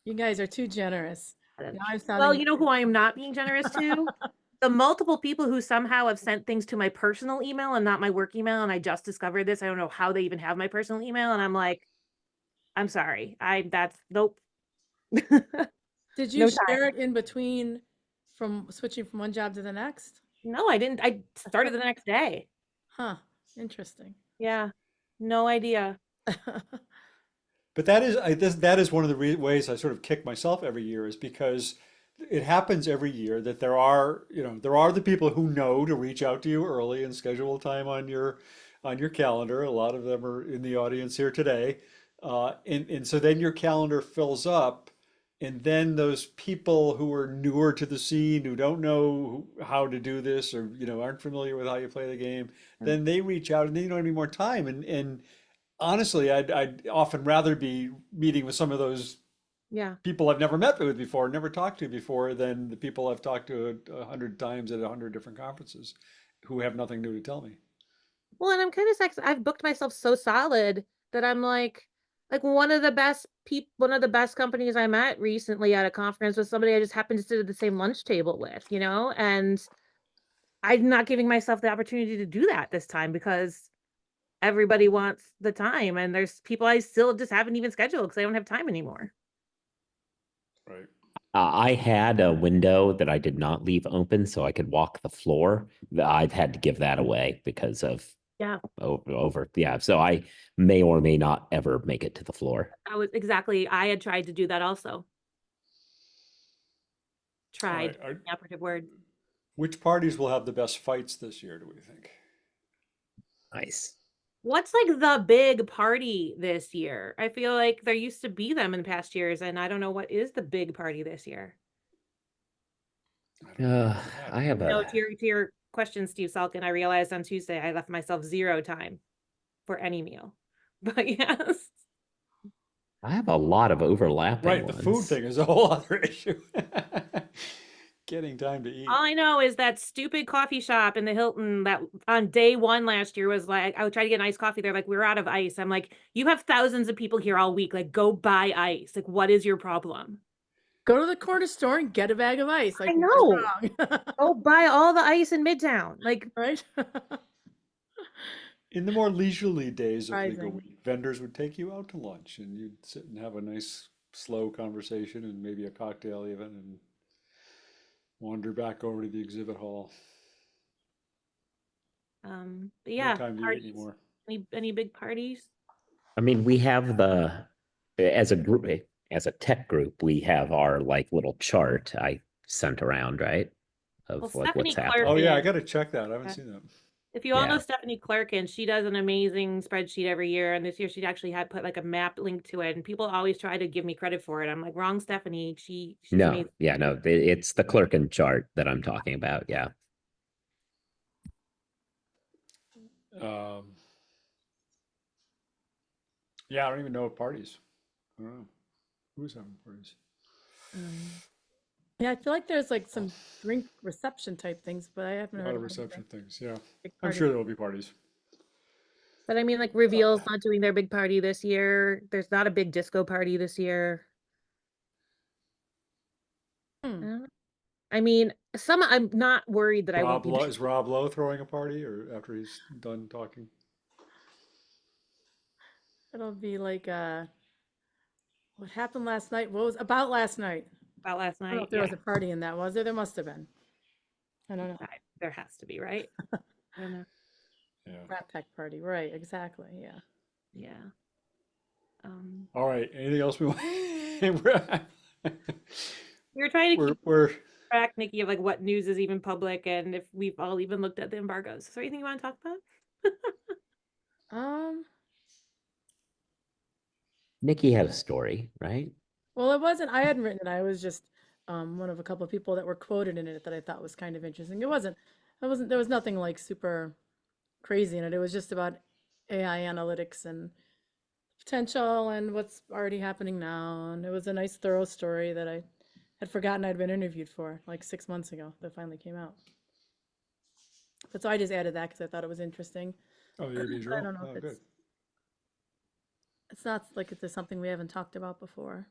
You guys are too generous. Now I'm Well, sounding you know who I am not being generous to? The multiple people who somehow have sent things to my personal email and not my work email. And I just discovered this. I don't know how they even have my personal email. And I'm like, I'm sorry. That's nope. Did you No time. share it in between from switching from one job to the next? No, I didn't. I started the next day. Huh, interesting. Yeah. No idea. But that is one of the ways I sort of kick myself every year is because it happens every year that there are the people who know to reach out to you early and schedule time on your calendar. A lot of them are in the audience here today. And so then your calendar fills up, and then those people who are newer to the scene, who don't know how to do this, or aren't familiar with how you play the game, then they reach out, and then you don't have any more time. And honestly, I'd often rather be meeting with some of those Yeah. people I've never met with before, never talked to before, than the people I've talked to 100 times at 100 different conferences who have nothing new to tell me. Well, and I'm kind of I've booked myself so solid that I'm like one of the best companies I met recently at a conference was somebody I just happened to sit at the same lunch table with, you know? And I'm not giving myself the opportunity to do that this time because everybody wants the time and there's people I still just haven't even scheduled because I don't have time anymore. Right. I had a window that I did not leave open so I could walk the floor. I've had to give that away because of Yeah. over. Yeah. So I may or may not ever make it to the floor. I had tried to do that also. All Tried, right. the operative word. Which parties will have the best fights this year, do we think? Nice. What's like the big party this year? I feel like there used to be them in past years, and I don't know what is the big party this year. I don't know about that. I have No, a to your question, Steve Salkin, I realized on Tuesday I left myself 0 time for any meal. But yes. I have a lot of overlapping Right, the food ones. thing is a whole other issue. Getting time to eat. All I know is that stupid coffee shop in the Hilton that on day 1 last year was like, I would try to get an iced coffee. They're like, we're out of ice. I'm like, you have thousands of people here all week. Like, go buy ice. Like, what is your problem? Go to the corner store and get a bag of ice. Like, I know. what's wrong? Go buy all the ice in Midtown. Like, Right? In the more leisurely days of legal Surprising. week, vendors would take you out to lunch and you'd sit and have a nice, slow conversation and maybe a cocktail even and wander back over to the exhibit hall. But No yeah, time to eat parties. anymore. Any big parties? I mean, we have as a group, as a tech group, we have our like little chart I sent around, right? Well, Of like what's Stephanie happening. Oh yeah, I Clerkin, got to check that. I haven't Yeah. seen that. if you all know Yeah. Stephanie Clerkin, she does an amazing spreadsheet every year. And this year she actually had put like a map link to it. And people always try to give me credit for it. I'm like, wrong, Stephanie. She's No, amazing. yeah, no, it's the Clerkin chart that I'm talking about. Yeah. Um, yeah, I don't even know of parties. I don't know who's having parties. Yeah, I feel like there's like some drink reception type things, but I haven't A heard lot of of anything. reception things. Yeah, Big I'm parties. sure there will be parties. But I mean, like Reveal's not doing their big party this year. There's not a big disco party this year. Hmm. I mean, I'm not worried that I won't Rob be. Lowe, is Rob Lowe throwing a party or after he's done talking? It'll be like what happened last night? What was about last night? About last I don't know night. if there Yeah, was a party in that, was there? There must have been. I don't know. there has to be, right? I don't know. Yeah. Rat pack party, right? Exactly. Yeah. Yeah. All right. Anything else we want? We were trying to keep we're track, Nikki, of like what news is even public and if we've all even looked at the embargoes. Is there anything you want to talk about? Um. Nikki had a story, right? Well, it wasn't. I hadn't written it. I was just one of a couple of people that were quoted in it that I thought was kind of interesting. It wasn't. It wasn't. There was nothing like super crazy in it. It was just about AI analytics and potential and what's already happening now. And it was a nice, thorough story that I had forgotten I'd been interviewed for like 6 months ago that finally came out. But so I just added that because I thought it was interesting. oh the AV I drill. don't know Oh, if good. it's not like if there's something we haven't talked about before.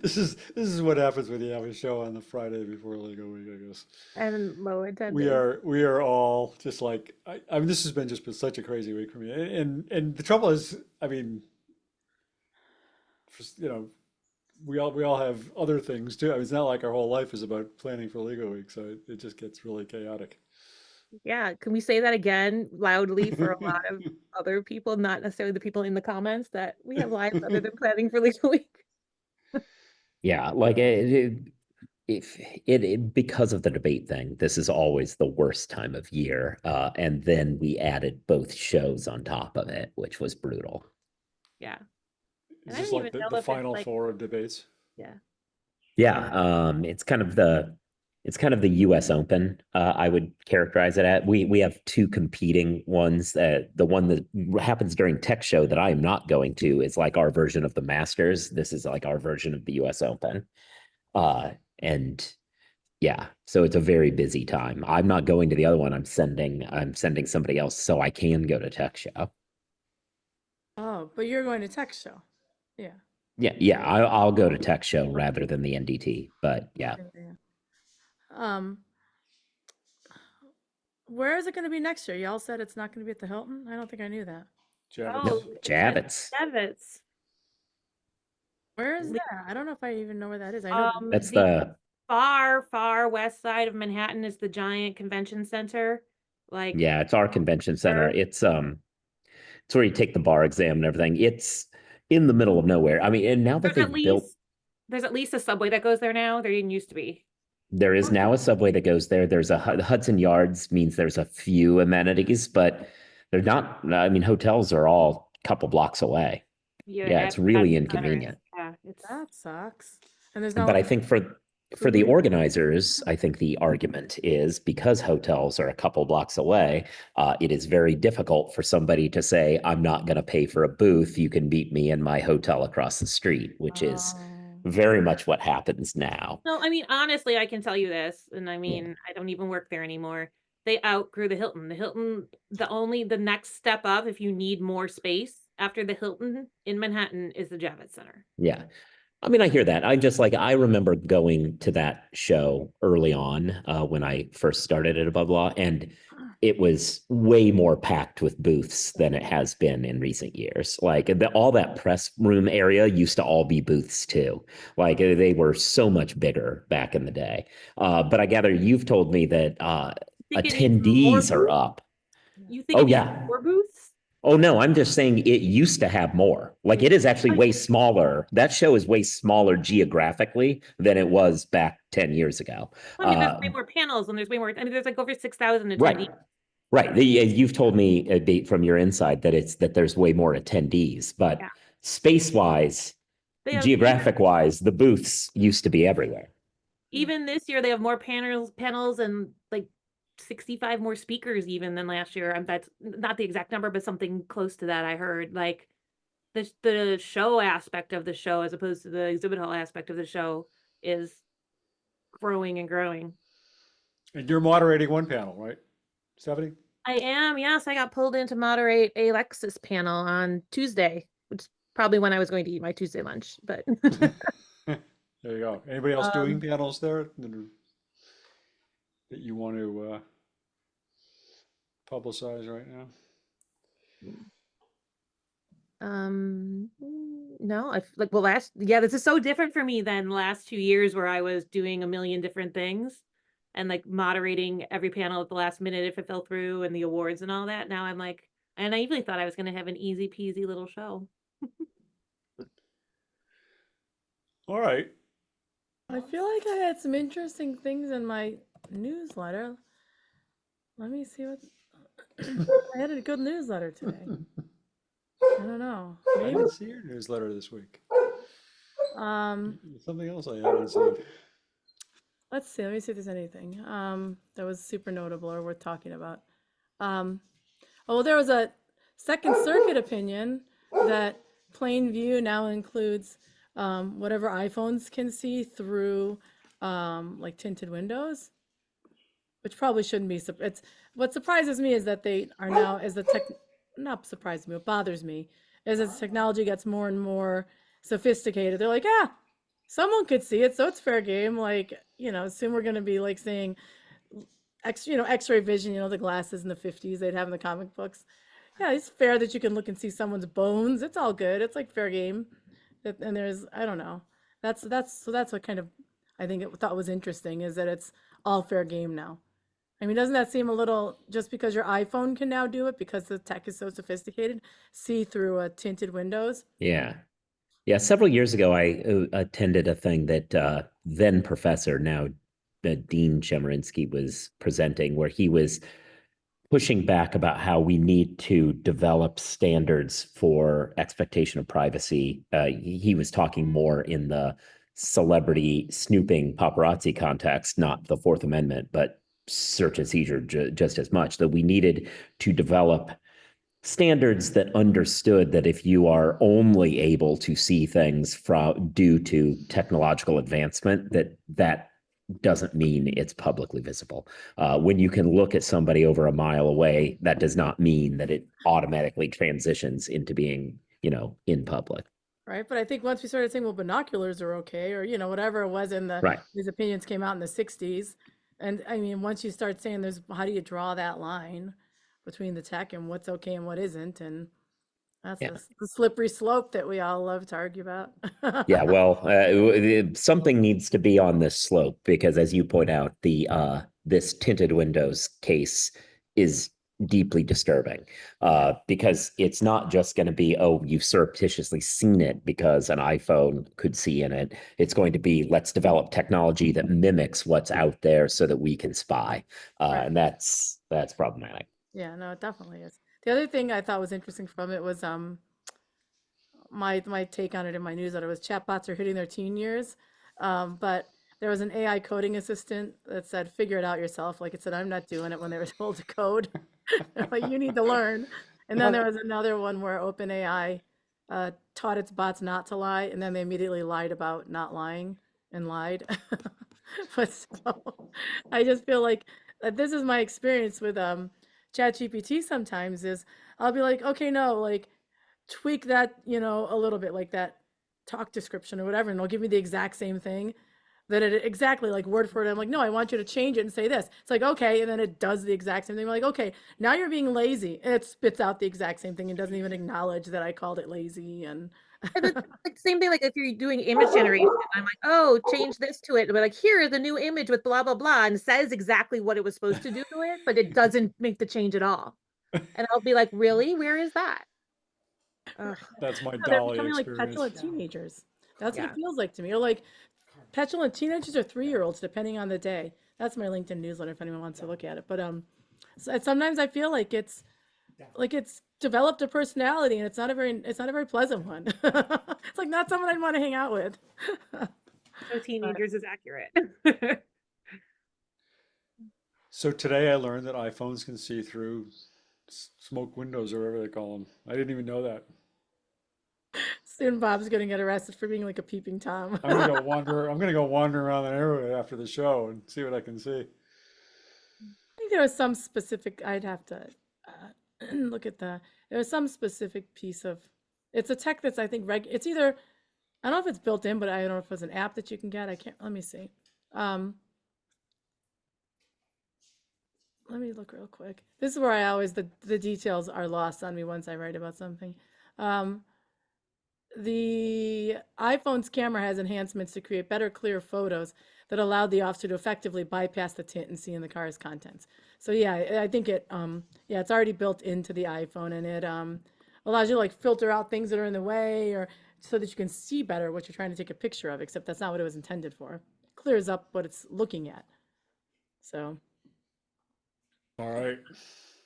This is what happens when you have a show on the Friday before Lego Week, I guess. And low attendance. We are all just like I mean this has been just been such a crazy week for me. And the trouble is, I mean, you know, we all have other things too. I mean, it's not like our whole life is about planning for Lego Week, so it just gets really chaotic. Yeah, can we say that again loudly for a lot of other people, not necessarily the people in the comments, that we have lives other than planning for Legal Week? Yeah, like because of the debate thing, this is always the worst time of year. And then we added both shows on top of it, which was brutal. Yeah. Is And I this don't like even know the if it's final like, four of debates? yeah. Yeah, it's kind of the US Open. I would characterize it at. We have two competing ones. The one that happens during Tech Show that I am not going to is like our version of the Masters. This is like our version of the US Open. And yeah, so it's a very busy time. I'm not going to the other one. I'm sending somebody else so I can go to Tech Show. Oh, but you're going to tech show. Yeah. Yeah, I'll go to Tech Show rather than the NDT. But yeah, Yeah. Where is it going to be next year? Y'all said it's not going to be at the Hilton. I don't think I knew that. Javits. Oh, Nope, Javits. Javits. Where is Le- that? I don't know if I even know where that is. I know. That's the far west side of Manhattan is the giant convention center. Like, yeah, it's our convention center. It's where you take the bar exam and everything. It's in the middle of nowhere. I mean, and now that there's at least a subway that goes there now. There didn't used to be. there is now a subway that goes there. There's the Hudson Yards means there's a few amenities, but they're not. I mean, hotels are all a couple blocks away. Yeah, it's really inconvenient. Yeah, That sucks. And there's not. But I think for the organizers, I think the argument is because hotels are a couple blocks away, it is very difficult for somebody to say, I'm not going to pay for a booth. You can meet me in my hotel across the street, which is very much what happens now. No, I mean, honestly, I can tell you this, and I mean, I don't even work there anymore. They outgrew the Hilton. The Hilton, the next step up, if you need more space after the Hilton in Manhattan, is the Javits Center. Yeah. I mean, I hear that. I remember going to that show early on when I first started at Above Law, and it was way more packed with booths than it has been in recent years. All that press room area used to all be booths too. They were so much bigger back in the day. But I gather you've told me that Think it needs more attendees are booths? up. You think Oh, it needs yeah. more booths? Oh, no, I'm just saying it used to have more. It is actually way smaller. That show is way smaller geographically than it was back 10 years ago. I mean, there's way more panels and there's way more. I mean, there's like over 6,000 attendees. Right. Right. You've told me from your inside that there's way more attendees, but Yeah. space-wise, They have, geographic-wise, the booths used to be everywhere. even this year, they have more panels and like 65 more speakers even than last year. That's not the exact number, but something close to that. I heard like the show aspect of the show as opposed to the exhibit hall aspect of the show is growing and growing. And you're moderating one panel, right, Stephanie? I am, yes. I got pulled in to moderate a Lexus panel on Tuesday, which is probably when I was going to eat my Tuesday lunch. But There you go. Anybody else doing panels there that you want to publicize right now? no, this is so different for me than last 2 years where I was doing a million different things and like moderating every panel at the last minute if it fell through and the awards and all that. Now I'm like, I naively thought I was going to have an easy peasy little show. All right. I feel like I had some interesting things in my newsletter. Let me see what I had a good newsletter today. I don't know. I Maybe. didn't see your newsletter this week. Something else I haven't seen. Let's see. Let me see if there's anything that was super notable or worth talking about. There was a Second Circuit opinion that plain view now includes whatever iPhones can see through like tinted windows, which probably shouldn't be. It's what surprises me is that they are now, as the tech, not surprises me, what bothers me is as technology gets more and more sophisticated, they're like, someone could see it, so it's fair game. Soon we're going to be like saying, X-ray vision, the glasses in the 50s they'd have in the comic books. Yeah, it's fair that you can look and see someone's bones. It's all good. It's like fair game. And there's, I don't know. That's what kind of, I think thought was interesting is that it's all fair game now. I mean, doesn't that seem a little, just because your iPhone can now do it because the tech is so sophisticated, see through tinted windows? Yeah. Yeah. Several years ago, I attended a thing that then professor, now Dean Chemerinsky, was presenting, where he was pushing back about how we need to develop standards for expectation of privacy. He was talking more in the celebrity snooping paparazzi context, not the Fourth Amendment, but search and seizure just as much, that we needed to develop standards that understood that if you are only able to see things due to technological advancement, that doesn't mean it's publicly visible. When you can look at somebody over a mile away, that does not mean that it automatically transitions into being, in public. Right. But I think once we started saying, well, binoculars are okay, or, whatever it was these opinions came out in the 60s. And I mean, once you start saying how do you draw that line between the tech and what's okay and what isn't? And that's the slippery slope that we all love to argue about. Yeah, well, something needs to be on this slope because, as you point out, this tinted windows case is deeply disturbing because it's not just going to be, you've surreptitiously seen it because an iPhone could see in it. It's going to be, let's develop technology that mimics what's out there so that we can spy. Right. And that's problematic. Yeah, no, it definitely is. The other thing I thought was interesting from it was my take on it in my newsletter was chatbots are hitting their teen years, but there was an AI coding assistant that said, figure it out yourself. Like it said, I'm not doing it when they were told to code. Like, you need to learn. And then there was another one where OpenAI taught its bots not to lie, and then they immediately lied about not lying and lied. But so, I just feel like this is my experience with ChatGPT sometimes is I'll be like, okay, no, like tweak that, a little bit, like that talk description or whatever, and it'll give me the exact same thing that it exactly like word for word. I'm like, no, I want you to change it and say this. It's like, okay. And then it does the exact same thing. We're like, okay, now you're being lazy. And it spits out the exact same thing and doesn't even acknowledge that I called it lazy. And And it's like same thing, like if you're doing image generation, I'm like, oh, change this to it. And we're like, here is the new image with blah, blah, blah, and says exactly what it was supposed to do to it, but it doesn't make the change at all. And I'll be like, really? Where is that? Ugh. That's my they're Dolly becoming like experience. petulant teenagers. That's what Yeah. it feels like to me. Or like petulant teenagers or 3-year-olds, depending on the day. That's my LinkedIn newsletter if anyone wants to look at it. But sometimes I feel like it's developed a personality, and it's not a very pleasant one. It's like not someone I'd want to hang out with. So teenagers is accurate. So today I learned that iPhones can see through smoke windows or whatever they call them. I didn't even know that. Soon Bob's gonna get arrested for being like a peeping Tom. I'm gonna go wander. I'm gonna go wander around the neighborhood after the show and see what I can see. I think there was some specific, I'd have to look at there was some specific piece of, it's a tech that's, I think, it's either, I don't know if it's built in, but I don't know if it's an app that you can get. Let me see. Let me look real quick. This is where I always, the details are lost on me once I write about something. The iPhone's camera has enhancements to create better, clear photos that allow the officer to effectively bypass the tint and see in the car's contents. So yeah, I think it's already built into the iPhone, and it allows you to like filter out things that are in the way, or so that you can see better what you're trying to take a picture of, except that's not what it was intended for. Clears up what it's looking at. So. All right.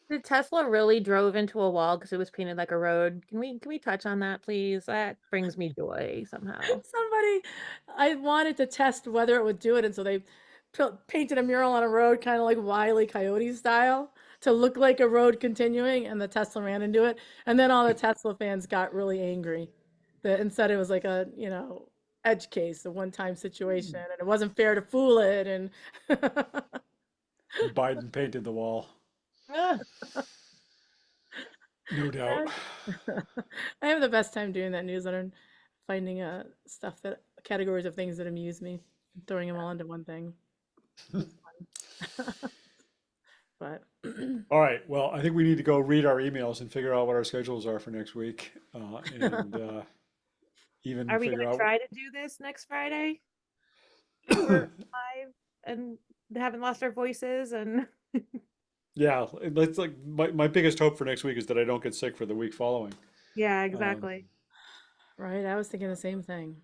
The Tesla really drove into a wall because it was painted like a road. Can we touch on that, please? That brings me joy somehow. I wanted to test whether it would do it, and so they painted a mural on a road, kind of like Wile E. Coyote style, to look like a road continuing, and the Tesla ran into it. And then all the Tesla fans got really angry and said it was like a, edge case, a one-time situation, and it wasn't fair to fool it. And Biden painted the wall. No doubt. I have the best time doing that newsletter, finding categories of things that amuse me, and throwing them all into one thing. But All right. Well, I think we need to go read our emails and figure out what our schedules are for next week, and even Are we figure gonna out. try to do this next Friday? We're live and haven't lost our voices and Yeah, it's like my biggest hope for next week is that I don't get sick for the week following. yeah, exactly. right, I was thinking the same thing.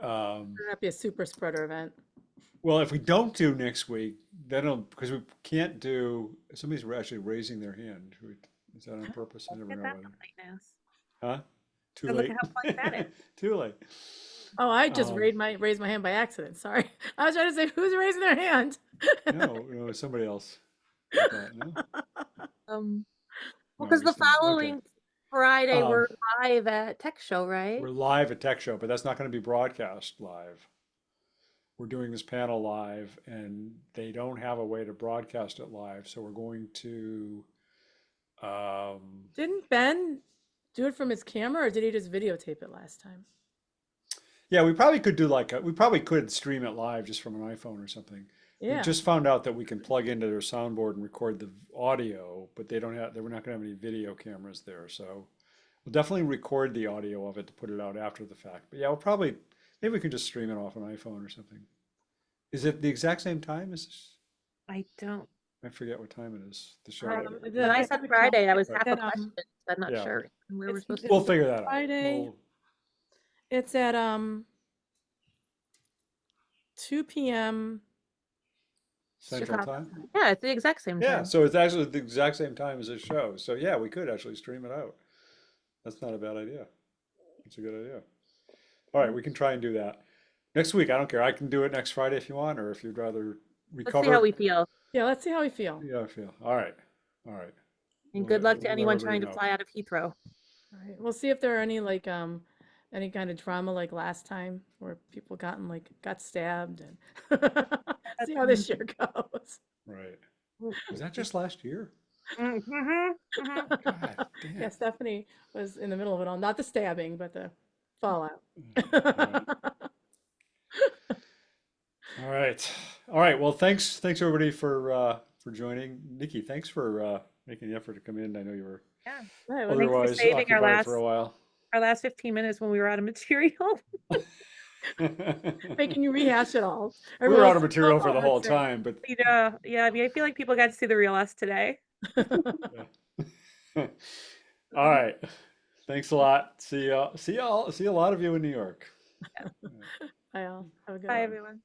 Um, That'd be a super spreader event. well, if we don't do next week, then because we can't do. Somebody's actually raising their hand. Is that on purpose? I Look never at know. that whether- politeness. Huh? Too Look late. at how fun that is. Too late. Oh, I just Um, raised my hand by accident. Sorry, I was trying to say who's raising their hand. No, somebody else. I thought, no? Well, No, because I the guess not. Okay. following Friday Um, we're live at Tech Show, right? We're live at Tech Show, but that's not going to be broadcast live. We're doing this panel live, and they don't have a way to broadcast it live, so we're going to. Didn't Ben do it from his camera, or did he just videotape it last time? Yeah, we probably could do we probably could stream it live just from an iPhone or something. We Yeah. just found out that we can plug into their soundboard and record the audio, but we're not going to have any video cameras there. So we'll definitely record the audio of it to put it out after the fact. But yeah, maybe we can just stream it off an iPhone or something. Is it the exact same time as this? I don't. I forget what time it is, the show. When I said Friday, I was half a That, question. I'm not Yeah. sure where we're supposed to. We'll figure that out. Friday. It's at 2 p.m. Central Chicago time? Yeah, it's the exact same Yeah, time. so it's actually the exact same time as this show. So yeah, we could actually stream it out. That's not a bad idea. That's a good idea. All right, we can try and do that. Next week, I don't care. I can do it next Friday if you want, or if you'd rather Let's recover. see how we feel. Yeah, let's see how we feel. Yeah, I feel. All right. All right. And good luck to We'll let anyone everybody trying to know. fly out of Heathrow. All right. We'll see if there are any any kind of drama like last time where people got stabbed, and see how this year goes. Right. Was that just last year? Mhm, mhm. God damn. Yeah, Stephanie was in the middle of it all. Not the stabbing, but the fallout. All right. All right. Well, thanks everybody for joining. Nikki, thanks for making the effort to come in. I know you were Yeah. Well, thanks for otherwise saving occupied for a while. our last 15 minutes when we were out of material. Making you rehash it all. We were Everyone out of else, material for the "Oh, whole that's it." time, but Yeah, I mean, I feel like people got to see the real us today. all right. Thanks a lot. See a lot of you in New York. Bye all. Have a good Bye, one. everyone.